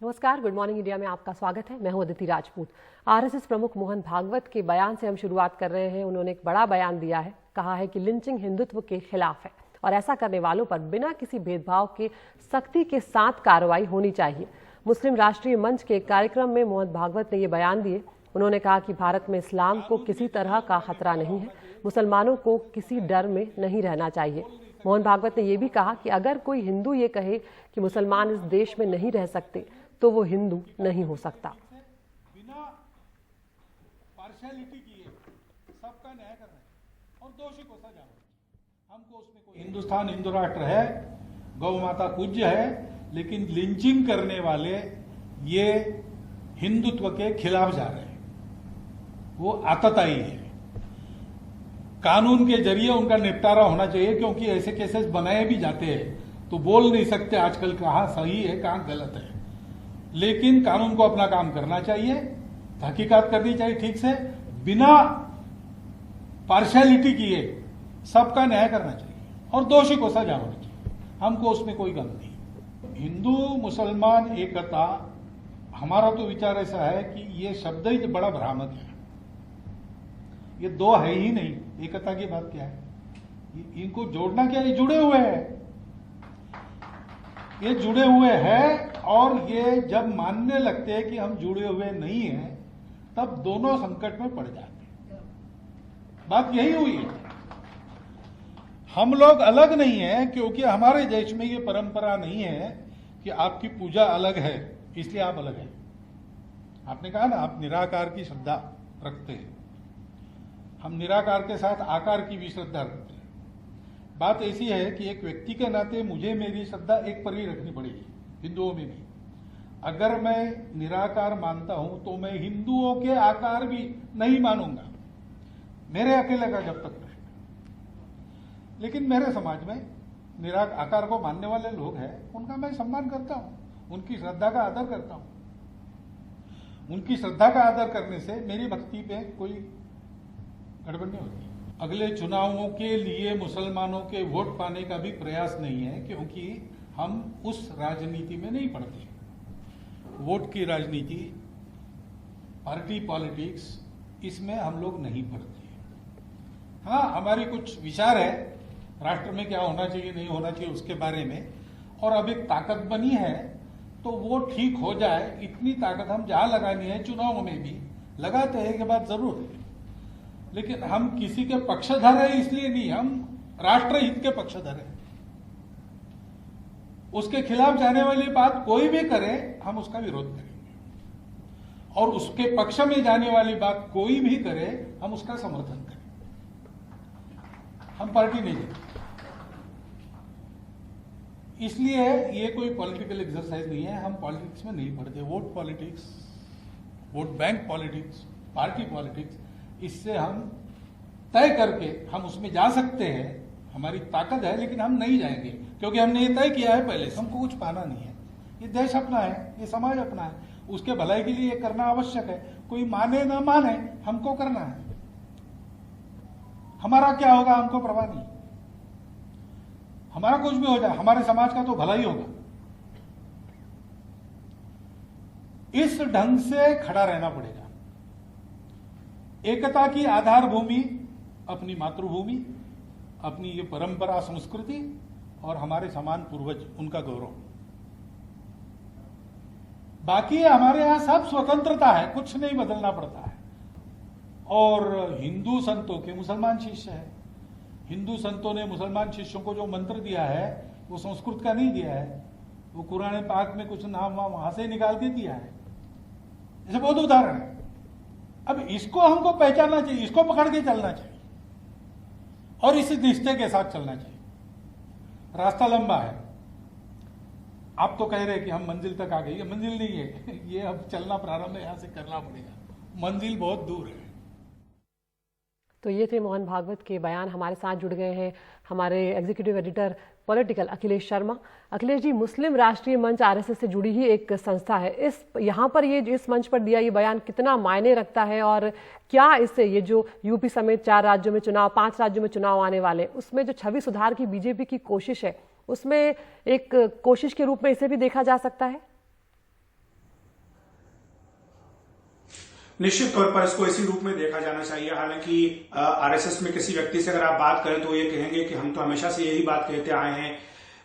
नमस्कार, good morning India में आपका स्वागत है। मैं हूं अदिति राजपूत। आरएसएस प्रमुख मोहन भागवत के बयान से हम शुरुआत कर रहे हैं। उन्होंने एक बड़ा बयान दिया है। कहा है कि लिंचिंग हिंदुत्व के खिलाफ है और ऐसा करने वालों पर बिना किसी भेदभाव के सख्ती के साथ कार्रवाई होनी चाहिए। मुस्लिम राष्ट्रीय मंच के कार्यक्रम में मोहन भागवत ने ये बयान दिए। उन्होंने कहा कि भारत में इस्लाम को किसी तरह का खतरा नहीं है, मुसलमानों को किसी डर में नहीं रहना चाहिए। मोहन भागवत ने यह भी कहा कि अगर कोई हिंदू ये कहे कि मुसलमान इस देश में नहीं रह सकते तो वो हिंदू नहीं हो सकता। बिना पार्शियलिटी किए सबका न्याय कर रहे हैं और दोषी को सजा हो। हमको उसमें कोई हिंदुस्तान हिंदू राष्ट्र है, गौ माता पूज्य है, लेकिन लिंचिंग करने वाले ये हिंदुत्व के खिलाफ जा रहे हैं। वो आतताई है। कानून के जरिए उनका निपटारा होना चाहिए, क्योंकि ऐसे केसेस बनाए भी जाते हैं तो बोल नहीं सकते आजकल कहां सही है कहां गलत है। लेकिन कानून को अपना काम करना चाहिए, तहकीकात करनी चाहिए ठीक से, बिना पार्शियलिटी किए सबका न्याय करना चाहिए और दोषी को सजा होनी चाहिए। हमको उसमें कोई गम नहीं। हिंदू मुसलमान एकता, हमारा तो विचार ऐसा है कि ये शब्द ही बड़ा भ्रामक है। ये दो है ही नहीं, एकता की बात क्या है? इनको जोड़ना क्या है? ये जुड़े हुए हैं, ये जुड़े हुए हैं। और ये जब मानने लगते हैं कि हम जुड़े हुए नहीं हैं, तब दोनों संकट में पड़ जाते हैं। बात यही हुई है। हम लोग अलग नहीं है, क्योंकि हमारे देश में ये परंपरा नहीं है कि आपकी पूजा अलग है इसलिए आप अलग हैं। आपने कहा ना, आप निराकार की श्रद्धा रखते हैं, हम निराकार के साथ आकार की भी श्रद्धा रखते हैं। बात ऐसी है कि एक व्यक्ति के नाते मुझे मेरी श्रद्धा एक पर ही रखनी पड़ेगी, हिंदुओं में भी। अगर मैं निराकार मानता हूं तो मैं हिंदुओं के आकार भी नहीं मानूंगा, मेरे अकेले का जब तक रहेगा। लेकिन मेरे समाज में निराकार को मानने वाले लोग हैं, उनका मैं सम्मान करता हूं, उनकी श्रद्धा का आदर करता हूं। उनकी श्रद्धा का आदर करने से मेरी भक्ति पे कोई गड़बड़ नहीं होती। अगले चुनावों के लिए मुसलमानों के वोट पाने का भी प्रयास नहीं है, क्योंकि हम उस राजनीति में नहीं पड़ते। वोट की राजनीति, पार्टी पॉलिटिक्स, इसमें हम लोग नहीं पड़ते। हाँ, हमारी कुछ विचार है राष्ट्र में क्या होना चाहिए नहीं होना चाहिए उसके बारे में, और अब एक ताकत बनी है तो वो ठीक हो जाए, इतनी ताकत हम जहां लगानी है चुनाव में भी लगाते हैं कि बात जरूर है। लेकिन हम किसी के पक्षधर है इसलिए नहीं, हम राष्ट्र हित के पक्षधर है। उसके खिलाफ जाने वाली बात कोई भी करे हम उसका विरोध करेंगे, और उसके पक्ष में जाने वाली बात कोई भी करे हम उसका समर्थन करेंगे। हम पार्टी नहीं देते। इसलिए ये कोई पॉलिटिकल एक्सरसाइज नहीं है, हम पॉलिटिक्स में नहीं पड़ते। Vote politics, vote bank politics, party politics, इससे हम तय करके हम उसमें जा सकते हैं, हमारी ताकत है, लेकिन हम नहीं जाएंगे क्योंकि हमने ये तय किया है पहले, हमको कुछ पाना नहीं है। ये देश अपना है, ये समाज अपना है, उसके भलाई के लिए ये करना आवश्यक है। कोई माने ना माने, हमको करना है। हमारा क्या होगा हमको परवाह नहीं, हमारा कुछ भी हो जाए, हमारे समाज का तो भला ही होगा। इस ढंग से खड़ा रहना पड़ेगा। एकता की आधार भूमि अपनी मातृभूमि, अपनी ये परंपरा, संस्कृति और हमारे समान पूर्वज, उनका गौरव। बाकी हमारे यहां सब स्वतंत्रता है, कुछ नहीं बदलना पड़ता है। और हिंदू संतों के मुसलमान शिष्य है। हिंदू संतों ने मुसलमान शिष्यों को जो मंत्र दिया है वो संस्कृत का नहीं दिया है, वो कुरान पाक में कुछ नाम वहां से निकाल के दिया है। ऐसे बहुत उदाहरण है। अब इसको हमको पहचानना चाहिए, इसको पकड़ के चलना चाहिए और इस निश्चय के साथ चलना चाहिए। रास्ता लंबा है। आप तो कह रहे हैं कि हम मंजिल तक आ गए, ये मंजिल नहीं है, ये अब चलना प्रारंभ यहां से करना पड़ेगा, मंजिल बहुत दूर है। तो ये थे मोहन भागवत के बयान। हमारे साथ जुड़ गए हैं हमारे executive editor political Akhilesh Sharma. Akhilesh ji, Muslim Rashtriya Manch RSS से जुड़ी ही एक संस्था है। यहाँ पर ये इस मंच पर दिया ये बयान कितना मायने रखता है, और क्या इससे ये जो यूपी समेत 4 राज्यों में चुनाव, 5 राज्यों में चुनाव आने वाले, उसमें जो छवि सुधार की बीजेपी की कोशिश है, उसमें एक कोशिश के रूप में इसे भी देखा जा सकता है? निश्चित तौर पर इसको इसी रूप में देखा जाना चाहिए। हालांकि आरएसएस में किसी व्यक्ति से अगर आप बात करें तो ये कहेंगे कि हम तो हमेशा से यही बात कहते आए हैं।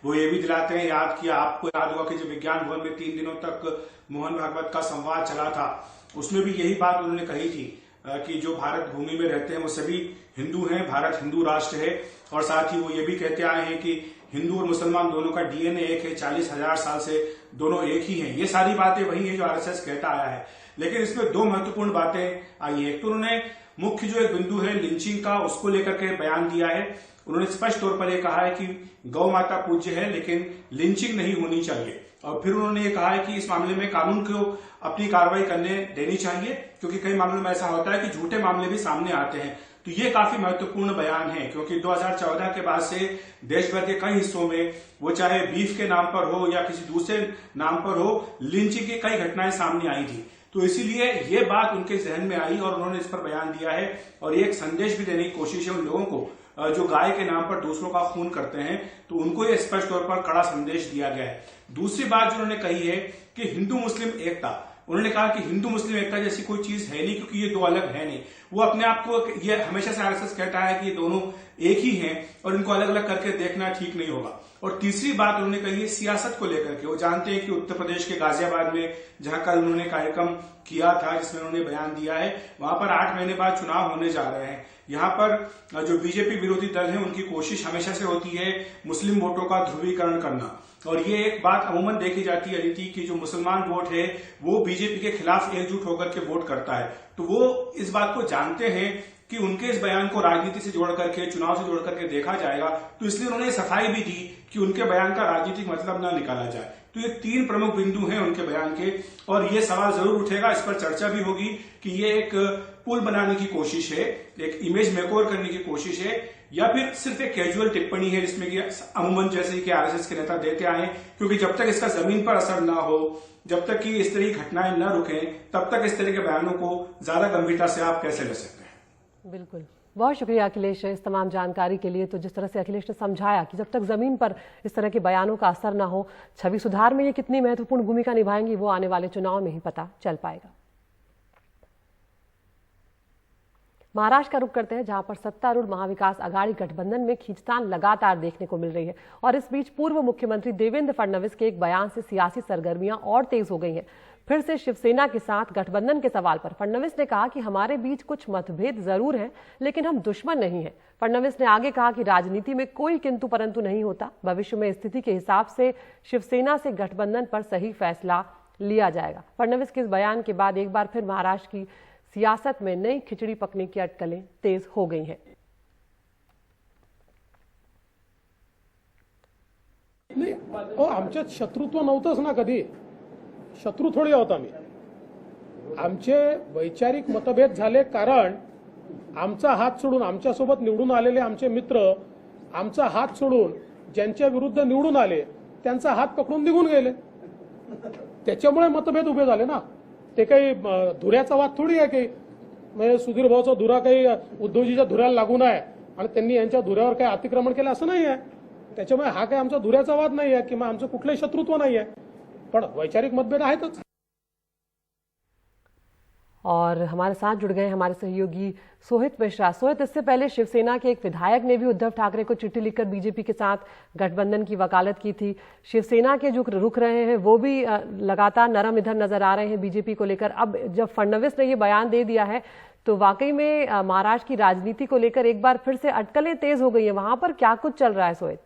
वो ये भी दिलाते हैं याद कि आपको याद होगा कि जब विज्ञान भवन में 3 दिनों तक मोहन भागवत का संवाद चला था, उसमें भी यही बात उन्होंने कही थी कि जो भारत भूमि में रहते हैं वो सभी हिंदू हैं, भारत हिंदू राष्ट्र है। और साथ ही वो ये भी कहते आए हैं कि हिंदू और मुसलमान दोनों का डीएनए एक है, 40,000 साल से दोनों एक ही हैं। ये सारी बातें वही है जो आरएसएस कहता आया है। लेकिन इसमें 2 महत्वपूर्ण बातें आई है। एक तो उन्होंने मुख्य जो एक बिंदु है लिंचिंग का, उसको लेकर के बयान दिया है। उन्होंने स्पष्ट तौर पर यह कहा है कि गौ माता पूज्य है लेकिन लिंचिंग नहीं होनी चाहिए। और फिर उन्होंने ये कहा है कि इस मामले में कानून को अपनी कार्रवाई करने देनी चाहिए, क्योंकि कई मामलों में ऐसा होता है कि झूठे मामले भी सामने आते हैं। तो ये काफी महत्वपूर्ण बयान है, क्योंकि 2014 के बाद से देश भर के कई हिस्सों में, वो चाहे बीफ के नाम पर हो या किसी दूसरे नाम पर हो, लिंचिंग की कई घटनाएं सामने आई थी। तो इसीलिए ये बात उनके जहन में आई और उन्होंने इस पर बयान दिया है। और एक संदेश भी देने की कोशिश है उन लोगों को जो गाय के नाम पर दूसरों का खून करते हैं, तो उनको ये स्पष्ट तौर पर कड़ा संदेश दिया गया है। दूसरी बात जो उन्होंने कही है कि हिंदू मुस्लिम एकता, उन्होंने कहा कि हिंदू मुस्लिम एकता जैसी कोई चीज है नहीं, क्योंकि ये 2 अलग है नहीं। वो अपने आप को, ये हमेशा से आरएसएस कहता है कि ये दोनों एक ही हैं और इनको अलग अलग करके देखना ठीक नहीं होगा। और तीसरी बात उन्होंने कही है सियासत को लेकर के। वो जानते हैं कि उत्तर प्रदेश के गाजियाबाद में जहां कल उन्होंने कार्यक्रम किया था, जिसमें उन्होंने बयान दिया है, वहां पर 8 महीने बाद चुनाव होने जा रहे हैं। यहां पर जो बीजेपी विरोधी दल है, उनकी कोशिश हमेशा से होती है मुस्लिम वोटों का ध्रुवीकरण करना। और ये एक बात अमूमन देखी जाती है अदिति की जो मुसलमान वोट है वो बीजेपी के खिलाफ एकजुट होकर के वोट करता है। तो वो इस बात को जानते हैं कि उनके इस बयान को राजनीति से जोड़ करके, चुनाव से जोड़ करके देखा जाएगा। तो इसलिए उन्होंने सफाई भी दी कि उनके बयान का राजनीतिक मतलब न निकाला जाए। तो ये 3 प्रमुख बिंदु हैं उनके बयान के। और ये सवाल जरूर उठेगा, इस पर चर्चा भी होगी कि ये एक पुल बनाने की कोशिश है, एक इमेज मेकओवर करने की कोशिश है, या फिर सिर्फ एक कैजुअल टिप्पणी है जिसमें कि अमूमन जैसे कि आरएसएस के नेता देते आए। क्योंकि जब तक इसका जमीन पर असर ना हो, जब तक कि इस तरह की घटनाएं न रुकें, तब तक इस तरह के बयानों को ज्यादा गंभीरता से आप कैसे ले सकते हैं। बिल्कुल, बहुत शुक्रिया अखिलेश इस तमाम जानकारी के लिए। तो जिस तरह से अखिलेश ने समझाया कि जब तक जमीन पर इस तरह के बयानों का असर ना हो, छवि सुधार में ये कितनी महत्वपूर्ण भूमिका निभाएंगी वो आने वाले चुनाव में ही पता चल पाएगा। महाराष्ट्र का रुख करते हैं, जहां पर सत्तारूढ़ महाविकास आघाड़ी गठबंधन में खींचतान लगातार देखने को मिल रही है। और इस बीच पूर्व मुख्यमंत्री देवेंद्र फडणवीस के एक बयान से सियासी सरगर्मियां और तेज हो गई हैं। फिर से शिवसेना के साथ गठबंधन के सवाल पर फडणवीस ने कहा कि हमारे बीच कुछ मतभेद जरूर हैं, लेकिन हम दुश्मन नहीं हैं। फडणवीस ने आगे कहा कि राजनीति में कोई किंतु परंतु नहीं होता, भविष्य में स्थिति के हिसाब से शिवसेना से गठबंधन पर सही फैसला लिया जाएगा। फडणवीस के इस बयान के बाद एक बार फिर महाराष्ट्र की सियासत में नई खिचड़ी पकने की अटकलें तेज हो गई हैं। नाही, आमच्यात शत्रुत्व नव्हतंच ना कधी. शत्रू थोडी होता मी. आमचे वैचारिक मतभेद झाले कारण आमचा हात सोडून, आमच्यासोबत निवडून आलेले आमचे मित्र आमचा हात सोडून ज्यांच्या विरुद्ध निवडून आले त्यांचा हात पकडून निघून गेले. त्याच्यामुळे मतभेद उभे झाले ना. ते काही धुऱ्याचा वाद थोडी आहे की म्हणजे सुधीर भाऊचा धुरा काही उद्धवजीच्या धुऱ्याला लागून आहे आणि त्यांनी यांच्या धुऱ्यावर काही अतिक्रमण केलं असं नाही आहे. त्याच्यामुळे हा काही आमचा धुऱ्याचा वाद नाही आहे किंवा आमचं कुठलंही शत्रुत्व नाही आहे, पण वैचारिक मतभेद आहेतच. और हमारे साथ जुड़ गए हमारे सहयोगी सोहित मिश्रा। सोहित, इससे पहले शिवसेना के एक विधायक ने भी उद्धव ठाकरे को चिट्ठी लिखकर बीजेपी के साथ गठबंधन की वकालत की थी। शिवसेना के जो रुख रहे हैं वो भी लगातार नरम इधर नजर आ रहे हैं बीजेपी को लेकर। अब जब फडणवीस ने ये बयान दे दिया है तो वाकई में महाराष्ट्र की राजनीति को लेकर एक बार फिर से अटकलें तेज हो गई है। वहां पर क्या कुछ चल रहा है सोहित?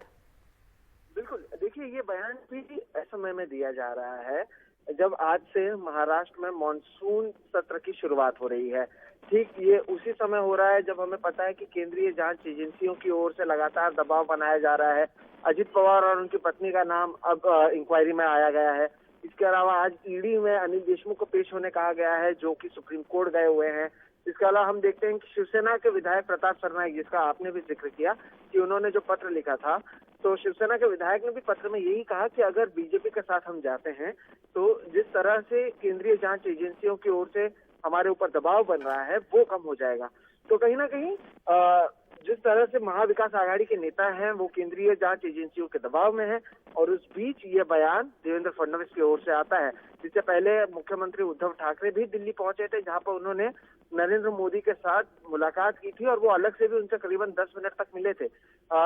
बिल्कुल, देखिए ये बयान भी ऐसे समय में दिया जा रहा है जब आज से महाराष्ट्र में मॉनसून सत्र की शुरुआत हो रही है। ठीक ये उसी समय हो रहा है जब हमें पता है कि केंद्रीय जांच एजेंसियों की ओर से लगातार दबाव बनाया जा रहा है। अजित पवार और उनकी पत्नी का नाम अब इंक्वायरी में आया गया है। इसके अलावा आज ईडी में अनिल देशमुख को पेश होने कहा गया है, जो कि सुप्रीम कोर्ट गए हुए हैं। इसके अलावा हम देखते हैं कि शिवसेना के विधायक प्रताप सरनाईक, जिसका आपने भी जिक्र किया कि उन्होंने जो पत्र लिखा था, तो शिवसेना के विधायक ने भी पत्र में यही कहा कि अगर बीजेपी के साथ हम जाते हैं तो जिस तरह से केंद्रीय जांच एजेंसियों की ओर से हमारे ऊपर दबाव बन रहा है वो कम हो जाएगा। तो कहीं ना कहीं जिस तरह से महाविकास आघाड़ी के नेता हैं वो केंद्रीय जांच एजेंसियों के दबाव में हैं और उस बीच ये बयान देवेंद्र फडणवीस की ओर से आता है। जिससे पहले मुख्यमंत्री उद्धव ठाकरे भी दिल्ली पहुंचे थे, जहां पर उन्होंने नरेंद्र मोदी के साथ मुलाकात की थी और वो अलग से भी उनसे करीबन 10 मिनट तक मिले थे।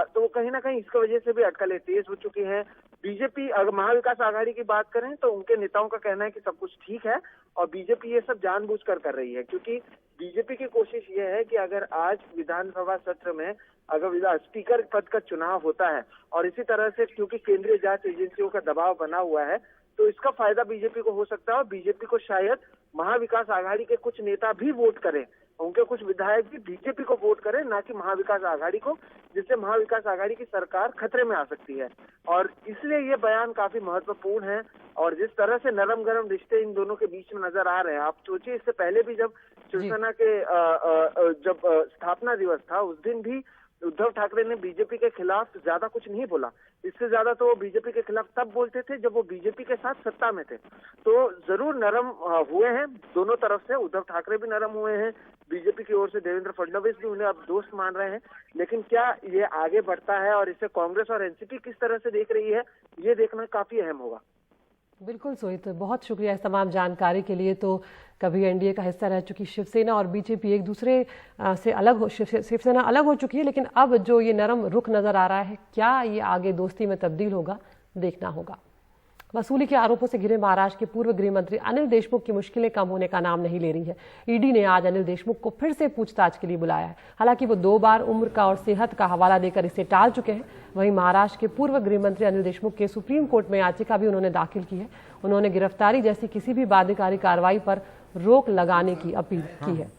तो कहीं ना कहीं इसकी वजह से भी अटकलें तेज हो चुकी हैं। बीजेपी, अगर महाविकास आघाड़ी की बात करें तो उनके नेताओं का कहना है कि सब कुछ ठीक है और बीजेपी ये सब जानबूझकर कर रही है, क्योंकि बीजेपी की कोशिश ये है कि अगर आज विधानसभा सत्र में अगर स्पीकर पद का चुनाव होता है और इसी तरह से क्योंकि केंद्रीय जांच एजेंसियों का दबाव बना हुआ है तो इसका फायदा बीजेपी को हो सकता है और बीजेपी को शायद महाविकास आघाड़ी के कुछ नेता भी वोट करें, उनके कुछ विधायक भी बीजेपी को वोट करें, ना कि महाविकास आघाड़ी को, जिससे महाविकास आघाड़ी की सरकार खतरे में आ सकती है। और इसलिए ये बयान काफी महत्वपूर्ण है। और जिस तरह से नरम गरम रिश्ते इन दोनों के बीच में नजर आ रहे हैं, आप सोचिए इससे पहले भी जब शिवसेना के जब स्थापना दिवस था उस दिन भी उद्धव ठाकरे ने बीजेपी के खिलाफ ज्यादा कुछ नहीं बोला। इससे ज्यादा तो वो बीजेपी के खिलाफ तब बोलते थे जब वो बीजेपी के साथ सत्ता में थे। तो जरूर नरम हुए हैं दोनों तरफ से, उद्धव ठाकरे भी नरम हुए हैं, बीजेपी की ओर से देवेंद्र फडणवीस भी उन्हें अब दोस्त मान रहे हैं। लेकिन क्या ये आगे बढ़ता है और इसे कांग्रेस और एनसीपी किस तरह से देख रही है, ये देखना काफी अहम होगा। बिल्कुल सोहित, बहुत शुक्रिया इस तमाम जानकारी के लिए। तो कभी एनडीए का हिस्सा रह चुकी शिवसेना और बीजेपी एक दूसरे से अलग हो, शिवसेना अलग हो चुकी है, लेकिन अब जो ये नरम रुख नजर आ रहा है, क्या ये आगे दोस्ती में तब्दील होगा, देखना होगा। वसूली के आरोपों से घिरे महाराष्ट्र के पूर्व गृह मंत्री अनिल देशमुख की मुश्किलें कम होने का नाम नहीं ले रही है। ईडी ने आज अनिल देशमुख को फिर से पूछताछ के लिए बुलाया है। हालांकि वो 2 बार उम्र का और सेहत का हवाला देकर इसे टाल चुके हैं। वहीं महाराष्ट्र के पूर्व गृह मंत्री अनिल देशमुख के सुप्रीम कोर्ट में याचिका भी उन्होंने दाखिल की है। उन्होंने गिरफ्तारी जैसी किसी भी बाध्यकारी कार्रवाई पर रोक लगाने की अपील की है।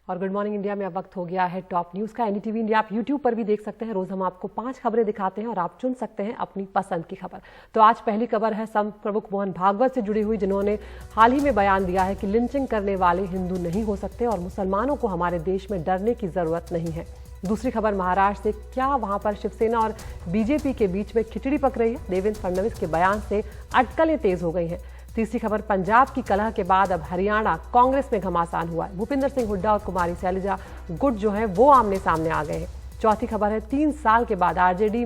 और गुड मॉर्निंग इंडिया में अब वक्त हो गया है टॉप न्यूज का। एनडीटीवी इंडिया आप यूट्यूब पर भी देख सकते हैं। रोज हम आपको 5 खबरें दिखाते हैं और आप चुन सकते हैं अपनी पसंद की खबर। तो आज पहली खबर है संत प्रमुख मोहन भागवत से जुड़ी हुई, जिन्होंने हाल ही में बयान दिया है कि लिंचिंग करने वाले हिंदू नहीं हो सकते और मुसलमानों को हमारे देश में डरने की जरूरत नहीं है। दूसरी खबर महाराष्ट्र से, क्या वहां पर शिवसेना और बीजेपी के बीच में खिचड़ी पक रही है? देवेंद्र फडणवीस के बयान से अटकलें तेज हो गई हैं। तीसरी खबर, पंजाब की कलह के बाद अब हरियाणा कांग्रेस में घमासान हुआ है। भूपिंदर सिंह हुड्डा और कुमारी शैलजा गुट जो है वो आमने सामने आ गए हैं। चौथी खबर है, 3 साल के बाद आरजेडी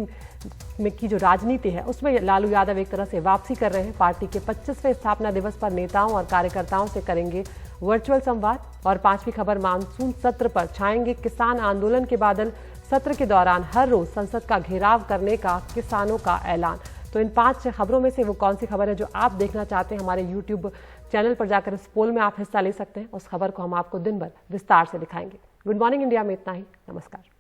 में की जो राजनीति है उसमें लालू यादव एक तरह से वापसी कर रहे हैं। पार्टी के 25वें स्थापना दिवस पर नेताओं और कार्यकर्ताओं से करेंगे वर्चुअल संवाद। और 5वीं खबर, मानसून सत्र पर छाएंगे किसान आंदोलन के बादल। सत्र के दौरान हर रोज संसद का घेराव करने का किसानों का ऐलान। तो इन 5 खबरों में से वो कौन सी खबर है जो आप देखना चाहते हैं, हमारे यूट्यूब चैनल पर जाकर इस पोल में आप हिस्सा ले सकते हैं। उस खबर को हम आपको दिन भर विस्तार से दिखाएंगे। गुड मॉर्निंग इंडिया में इतना ही। नमस्कार।